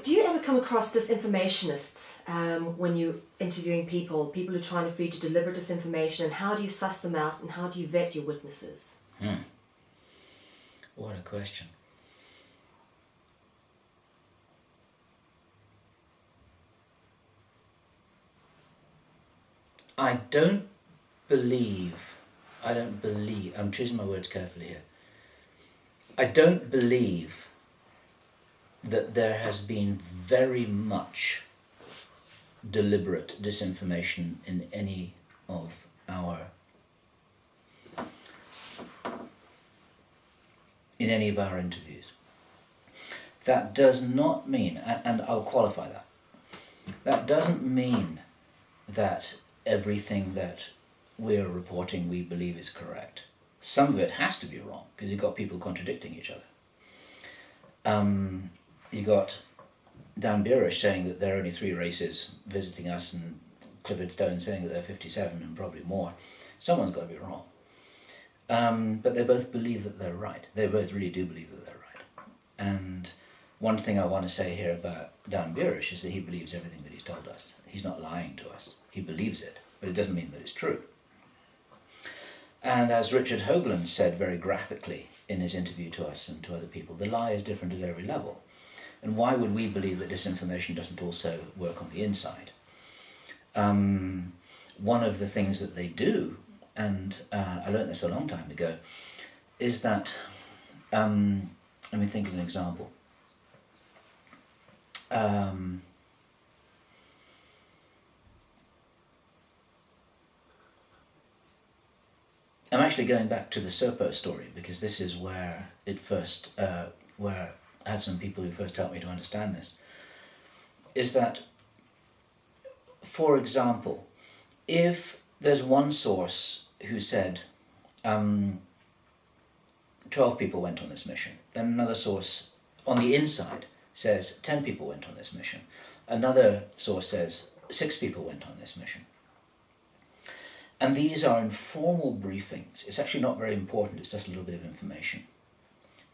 do you ever come across disinformationists when you're interviewing people who are trying to feed you deliberate disinformation, and how do you suss them out and how do you vet your witnesses? What a question. I don't believe, I'm choosing my words carefully here. I don't believe that there has been very much deliberate disinformation in any of our interviews. That does not mean, and I'll qualify that doesn't mean that everything that we're reporting we believe is correct. Some of it has to be wrong because you've got people contradicting each other. You got Dan Burish saying that there are only 3 races visiting us, and Clifford Stone saying that there are 57 and probably more. Someone's got to be wrong. But they both believe that they're right. They both really do believe that they're right. And one thing I want to say here about Dan Burish is that he believes everything that he's told us. He's not lying to us. He believes it, but it doesn't mean that it's true. And as Richard Hoagland said very graphically in his interview to us and to other people, the lie is different at every level. And why would we believe that disinformation doesn't also work on the inside? One of the things that they do, and I learned this a long time ago, is that, let me think of an example. I'm actually going back to the Serpo story because this is where it first, where I had some people who first helped me to understand this, is that, for example, if there's one source who said 12 people went on this mission, then another source on the inside says 10 people went on this mission, another source says 6 people went on this mission. And these are informal briefings. It's actually not very important, it's just a little bit of information.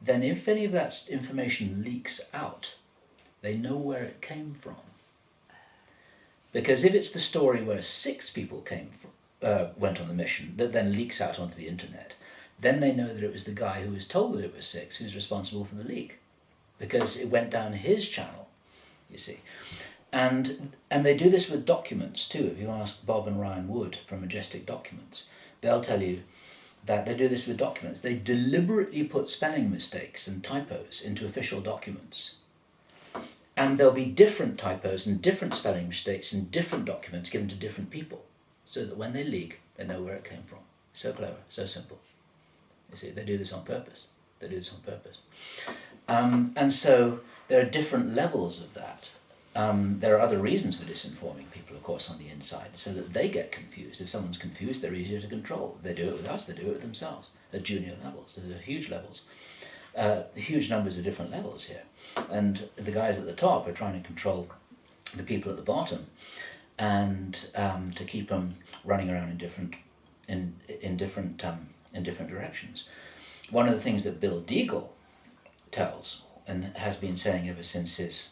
Then if any of that information leaks out, they know where it came from. Because if it's the story where 6 people went on the mission that then leaks out onto the internet, then they know that it was the guy who was told that it was 6 who's responsible for the leak. Because it went down his channel, you see. And they do this with documents too. If you ask Bob and Ryan Wood from Majestic Documents, they'll tell you that they do this with documents. They deliberately put spelling mistakes and typos into official documents. And there'll be different typos and different spelling mistakes in different documents given to different people, so that when they leak, they know where it came from. So clever, so simple. You see, they do this on purpose. And so there are different levels of that. There are other reasons for disinforming people, of course, on the inside, so that they get confused. If someone's confused, they're easier to control. If they do it with us, they do it with themselves at junior levels. There's huge levels, huge numbers of different levels here. And the guys at the top are trying to control the people at the bottom, and to keep them running around in different directions. One of the things that Bill Deagle tells, and has been saying ever since his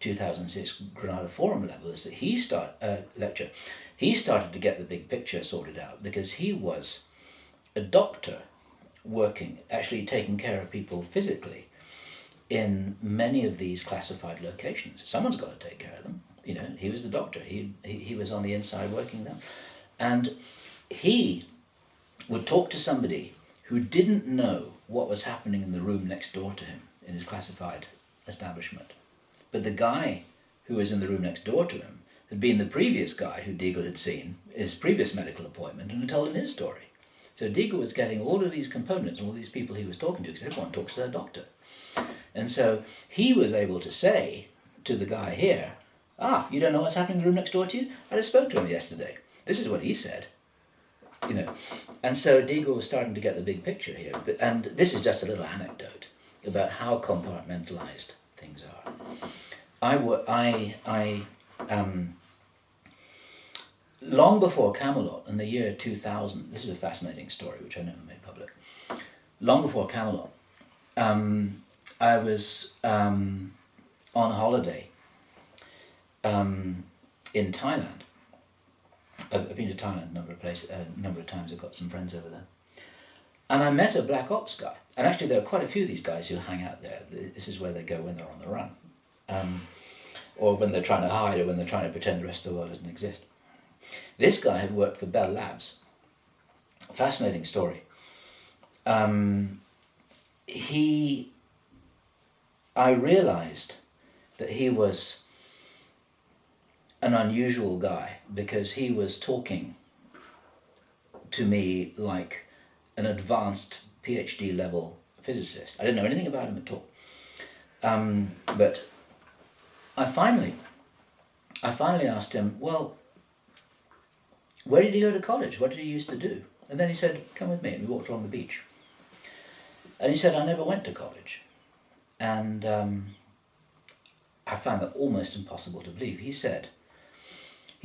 2006 Granada Forum level, is that he started to get the big picture sorted out because he was a doctor working, actually taking care of people physically in many of these classified locations. Someone's got to take care of them. You know, he was the doctor. He was on the inside working them. And he would talk to somebody who didn't know what was happening in the room next door to him in his classified establishment. But the guy who was in the room next door to him had been the previous guy who Deagle had seen, his previous medical appointment, and had told him his story. So Deagle was getting all of these components, all these people he was talking to, because everyone talks to their doctor. And so he was able to say to the guy here, you don't know what's happening in the room next door to you? I just spoke to him yesterday. This is what he said. You know, and so Deagle was starting to get the big picture here. And this is just a little anecdote about how compartmentalized things are. Long before Camelot, in the year 2000, this is a fascinating story which I never made public. Long before Camelot, I on holiday in Thailand. I've been to Thailand a number of times. I've got some friends over there. And I met a black ops guy. And actually there are quite a few of these guys who hang out there. This is where they go when they're on the run. Or when they're trying to hide, or when they're trying to pretend the rest of the world doesn't exist. This guy had worked for Bell Labs. Fascinating story. I realized that he was an unusual guy because he was talking to me like an advanced PhD level physicist. I didn't know anything about him at all. But I finally asked him, well, where did he go to college? What did he used to do? And then he said, come with me. And we walked along the beach. And he said, I never went to college. And I found that almost impossible to believe. He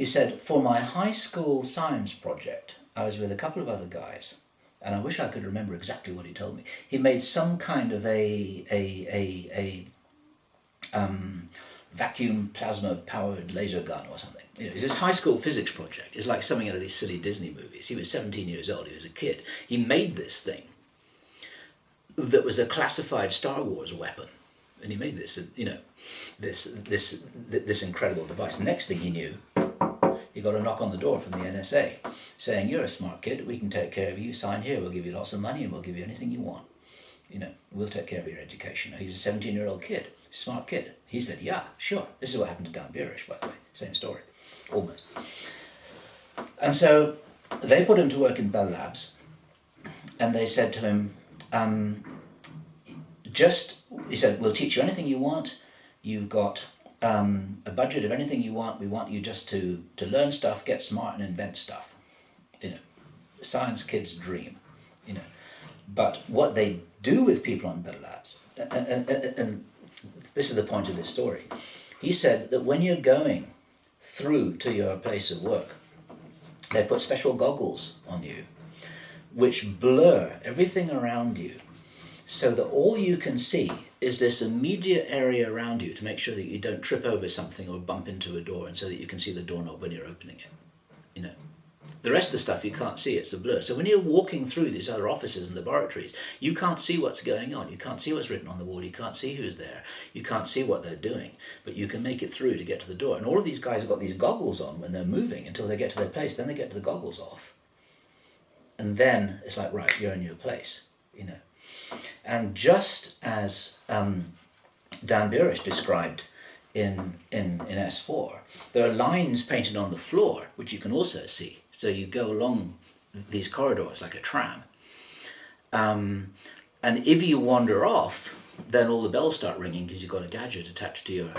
said, for my high school science project, I was with a couple of other guys, and I wish I could remember exactly what he told me. He made some kind of a vacuum plasma powered laser gun or something. You know, it's this high school physics project. It's like something out of these silly Disney movies. He was 17 years old. He was a kid. He made this thing that was a classified Star Wars weapon, and he made this, you know, this incredible device. The next thing he knew, he got a knock on the door from the NSA saying, you're a smart kid, we can take care of you, sign here, we'll give you lots of money and we'll give you anything you want. You know, we'll take care of your education. He's a 17-year-old kid, smart kid. He said, yeah, sure. This is what happened to Dan Burish, by the way, same story, almost. And so they put him to work in Bell Labs, and they said to him, he said, we'll teach you anything you want, you've got a budget of anything you want. We want you just to learn stuff, get smart and invent stuff. You know, science kid's dream, you know. But what they do with people on Bell Labs, and this is the point of this story, he said that when you're going through to your place of work, they put special goggles on you, which blur everything around you, so that all you can see is this immediate area around you to make sure that you don't trip over something or bump into a door, and so that you can see the doorknob when you're opening it. You know, the rest of the stuff you can't see, it's a blur. So when you're walking through these other offices and laboratories, you can't see what's going on. You can't see what's written on the wall. You can't see who's there. You can't see what they're doing, but you can make it through to get to the door. And all of these guys have got these goggles on when they're moving until they get to their place. Then they get the goggles off. And then it's like, right, you're in your place, you know. And just as Dan Burish described in S4, there are lines painted on the floor, which you can also see. So you go along these corridors like a tram. And if you wander off, then all the bells start ringing because you've got a gadget attached to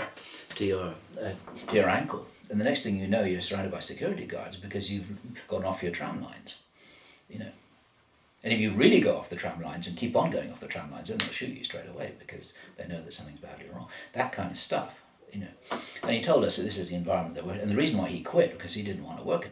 your ankle. And the next thing you know, you're surrounded by security guards because you've gone off your tram lines, you know. And if you really go off the tram lines and keep on going off the tram lines, then they'll shoot you straight away because they know that something's badly wrong. That kind of stuff, you know. And he told us that this is the environment that we're in. And the reason why he quit, because he didn't want to work in